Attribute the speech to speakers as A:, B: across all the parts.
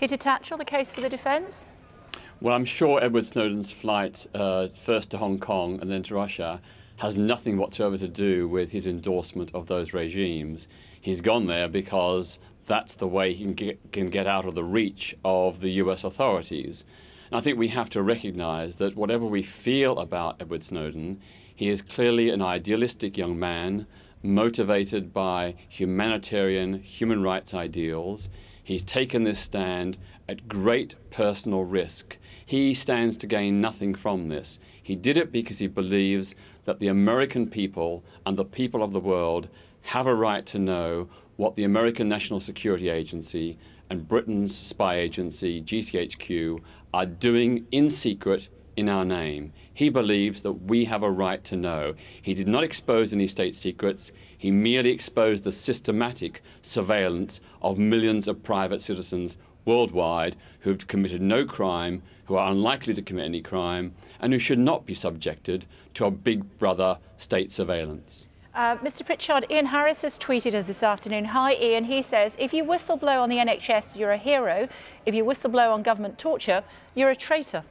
A: Peter Tatchell, the case for the defence?
B: Well, I'm sure Edward Snowden's flight, first to Hong Kong and then to Russia, has nothing whatsoever to do with his endorsement of those regimes. He's gone there because that's the way he can get out of the reach of the US authorities. And I think we have to recognize that whatever we feel about Edward Snowden, he is clearly an idealistic young man, motivated by humanitarian human rights ideals. He's taken this stand at great personal risk. He stands to gain nothing from this. He did it because he believes that the American people and the people of the world have a right to know what the American National Security Agency and Britain's spy agency, GCHQ, are doing in secret in our name. He believes that we have a right to know. He did not expose any state secrets. He merely exposed the systematic surveillance of millions of private citizens worldwide who've committed no crime, who are unlikely to commit any crime, and who should not be subjected to a big brother state surveillance.
A: Mr. Pritchard, Ian Harris has tweeted us this afternoon. Hi, Ian. He says, if you whistleblow on the NHS, you're a hero. If you whistleblow on government torture, you're a traitor.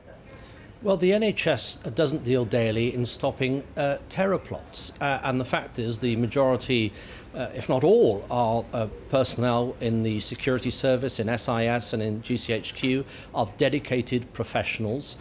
C: Well, the NHS doesn't deal daily in stopping terror plots. And the fact is the majority, if not all, are personnel in the security service, in SIS and in GCHQ, are dedicated professionals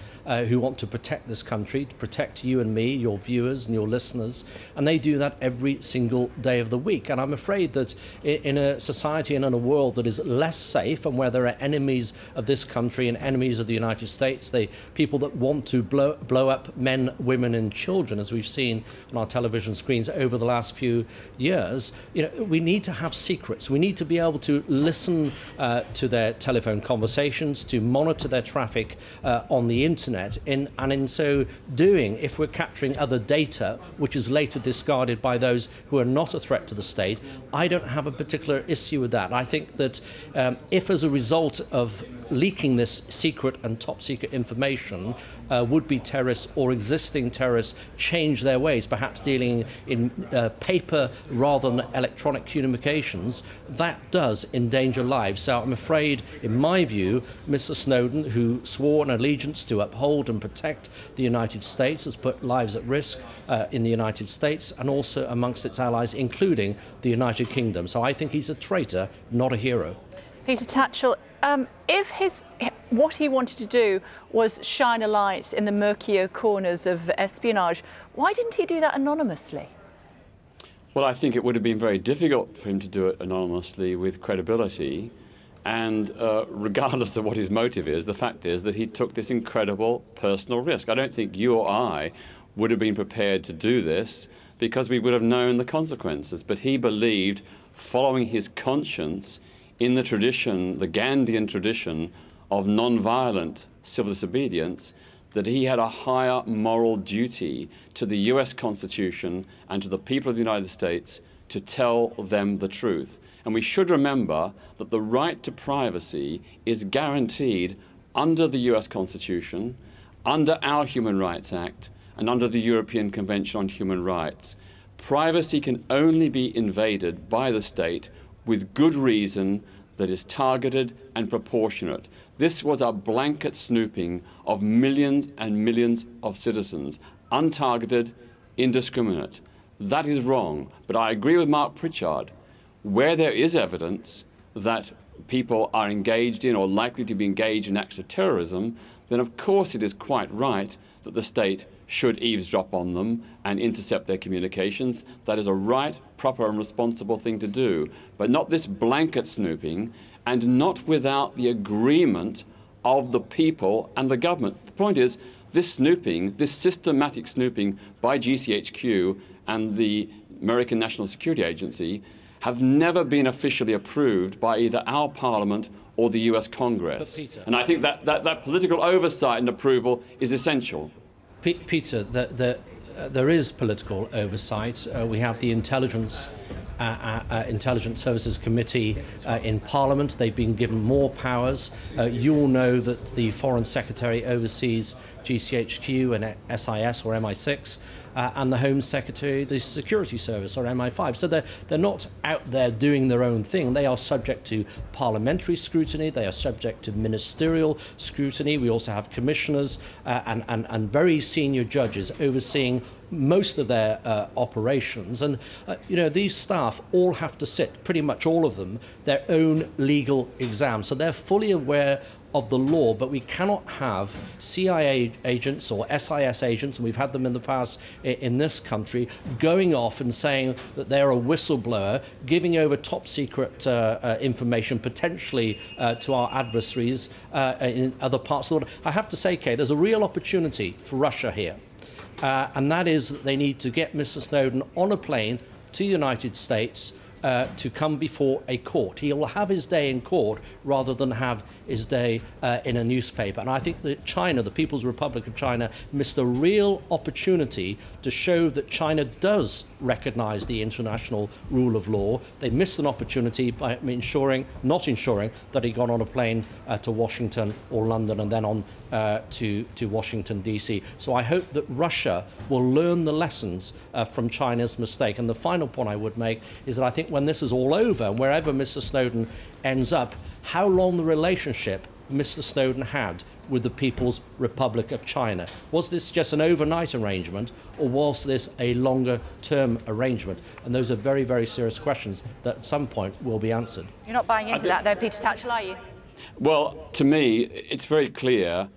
C: who want to protect this country, to protect you and me, your viewers and your listeners. And they do that every single day of the week. And I'm afraid that in a society and in a world that is less safe and where there are enemies of this country and enemies of the United States, people that want to blow up men, women and children, as we've seen on our television screens over the last few years, we need to have secrets. We need to be able to listen to their telephone conversations, to monitor their traffic on the internet, and in so doing, if we're capturing other data, which is later discarded by those who are not a threat to the state, I don't have a particular issue with that. I think that if as a result of leaking this secret and top secret information, would-be terrorists or existing terrorists change their ways, perhaps dealing in paper rather than electronic communications, that does endanger lives. So I'm afraid, in my view, Mr. Snowden, who swore an allegiance to uphold and protect the United States, has put lives at risk in the United States and also amongst its allies, including the United Kingdom. So I think he's a traitor, not a hero.
A: Peter Tatchell, if what he wanted to do was shine a light in the murkier corners of espionage, why didn't he do that anonymously?
B: Well, I think it would have been very difficult for him to do it anonymously with credibility. And regardless of what his motive is, the fact is that he took this incredible personal risk. I don't think you or I would have been prepared to do this because we would have known the consequences. But he believed, following his conscience, in the tradition, the Gandhian tradition of non-violent civil disobedience, that he had a higher moral duty to the US Constitution and to the people of the United States to tell them the truth. And we should remember that the right to privacy is guaranteed under the US Constitution, under our Human Rights Act, and under the European Convention on Human Rights. Privacy can only be invaded by the state with good reason that is targeted and proportionate. This was a blanket snooping of millions and millions of citizens, untargeted, indiscriminate. That is wrong. But I agree with Mark Pritchard. Where there is evidence that people are engaged in or likely to be engaged in acts of terrorism, then of course it is quite right that the state should eavesdrop on them and intercept their communications. That is a right, proper and responsible thing to do, but not this blanket snooping and not without the agreement of the people and the government. The point is, this snooping, this systematic snooping by GCHQ and the American National Security Agency have never been officially approved by either our Parliament or the US Congress. And I think that political oversight and approval is essential.
C: Peter, there is political oversight. We have the Intelligence Services Committee in Parliament. They've been given more powers. You all know that the Foreign Secretary oversees GCHQ and SIS or MI6. and the Home Secretary, the Security Service, or MI5. So they're not out there doing their own thing. They are subject to parliamentary scrutiny. They are subject to ministerial scrutiny. We also have commissioners and very senior judges overseeing most of their operations. And, these staff all have to sit, pretty much all of them, their own legal exam. So they're fully aware of the law, but we cannot have CIA agents or SIS agents, and we've had them in the past in this country, going off and saying that they're a whistleblower, giving over top secret information potentially to our adversaries in other parts of the world. I have to say, Kay, there's a real opportunity for Russia here. And that is that they need to get Mr. Snowden on a plane to the United States to come before a court. He will have his day in court rather than have his day in a newspaper. And I think that China, the People's Republic of China, missed a real opportunity to show that China does recognize the international rule of law. They missed an opportunity by not ensuring that he got on a plane to Washington or London and then on to Washington, D.C. So I hope that Russia will learn the lessons from China's mistake. And the final point I would make is that I think when this is all over, and wherever Mr. Snowden ends up, how long the relationship Mr. Snowden had with the People's Republic of China. Was this just an overnight arrangement, or was this a longer-term arrangement? And those are very, very serious questions that at some point will be answered.
A: You're not buying into that, though, Peter Tatchell, are you?
B: Well, to me, it's very clear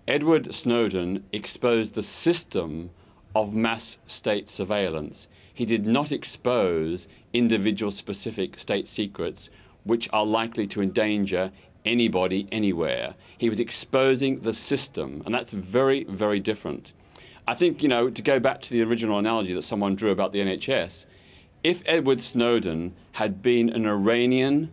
B: Edward Snowden exposed the system of mass state surveillance. He did not expose individual specific state secrets which are likely to endanger anybody anywhere. He was exposing the system, and that's very, very different. I think, to go back to the original analogy that someone drew about the NHS, if Edward Snowden had been an Iranian,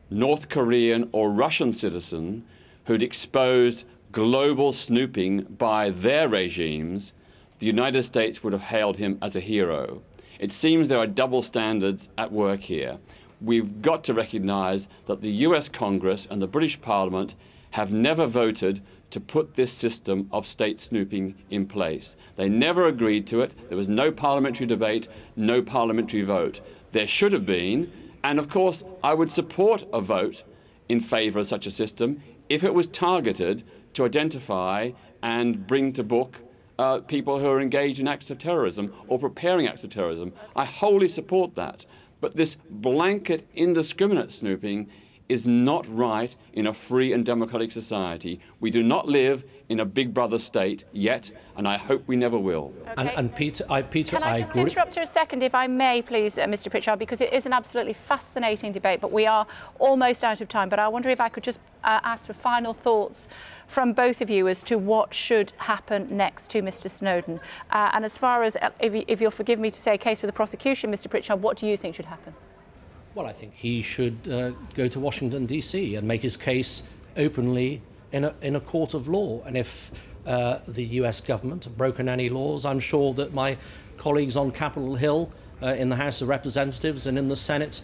B: North Korean or Russian citizen who'd exposed global snooping by their regimes, the United States would have hailed him as a hero. It seems there are double standards at work here. We've got to recognize that the US Congress and the British Parliament have never voted to put this system of state snooping in place. They never agreed to it. There was no parliamentary debate, no parliamentary vote. There should have been, and of course I would support a vote in favor of such a system if it was targeted to identify and bring to book people who are engaged in acts of terrorism or preparing acts of terrorism. I wholly support that. But this blanket, indiscriminate snooping is not right in a free and democratic society. We do not live in a big brother state yet, and I hope we never will.
A: Okay.
C: And Peter, I agree.
A: Can I just interrupt for a second, if I may, please, Mr. Pritchard, because it is an absolutely fascinating debate, but we are almost out of time. But I wonder if I could just ask for final thoughts from both of you as to what should happen next to Mr. Snowden. And as far as, if you'll forgive me to say, a case for the prosecution, Mr. Pritchard, what do you think should happen?
C: Well, I think he should go to Washington, D.C. and make his case openly in a court of law. And if the US government have broken any laws, I'm sure that my colleagues on Capitol Hill, in the House of Representatives and in the Senate,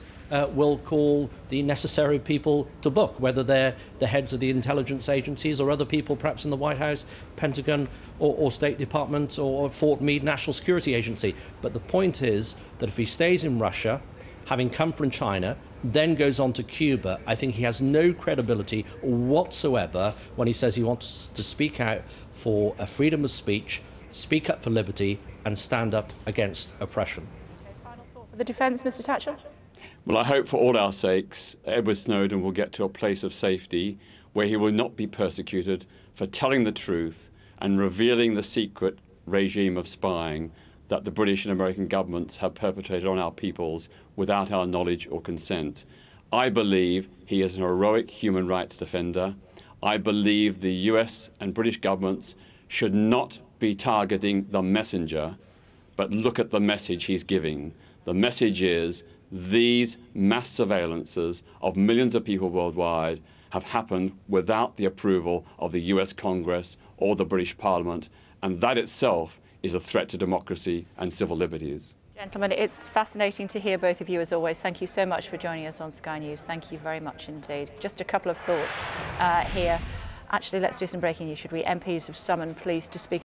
C: will call the necessary people to book, whether they're the heads of the intelligence agencies or other people perhaps in the White House, Pentagon or State Department or Fort Meade National Security Agency. But the point is that if he stays in Russia, having come from China, then goes on to Cuba, I think he has no credibility whatsoever when he says he wants to speak out for a freedom of speech, speak up for liberty and stand up against oppression.
A: Okay, final thought for the defence, Mr. Tatchell?
B: Well, I hope for all our sakes, Edward Snowden will get to a place of safety where he will not be persecuted for telling the truth and revealing the secret regime of spying that the British and American governments have perpetrated on our peoples without our knowledge or consent. I believe he is an heroic human rights defender. I believe the US and British governments should not be targeting the messenger, but look at the message he's giving. The message is these mass surveillances of millions of people worldwide have happened without the approval of the US Congress or the British Parliament, and that itself is a threat to democracy and civil liberties.
A: Gentlemen, it's fascinating to hear both of you as always. Thank you so much for joining us on Sky News. Thank you very much indeed. Just a couple of thoughts here. Actually, let's do some breaking news, should we? MPs have summoned police to speak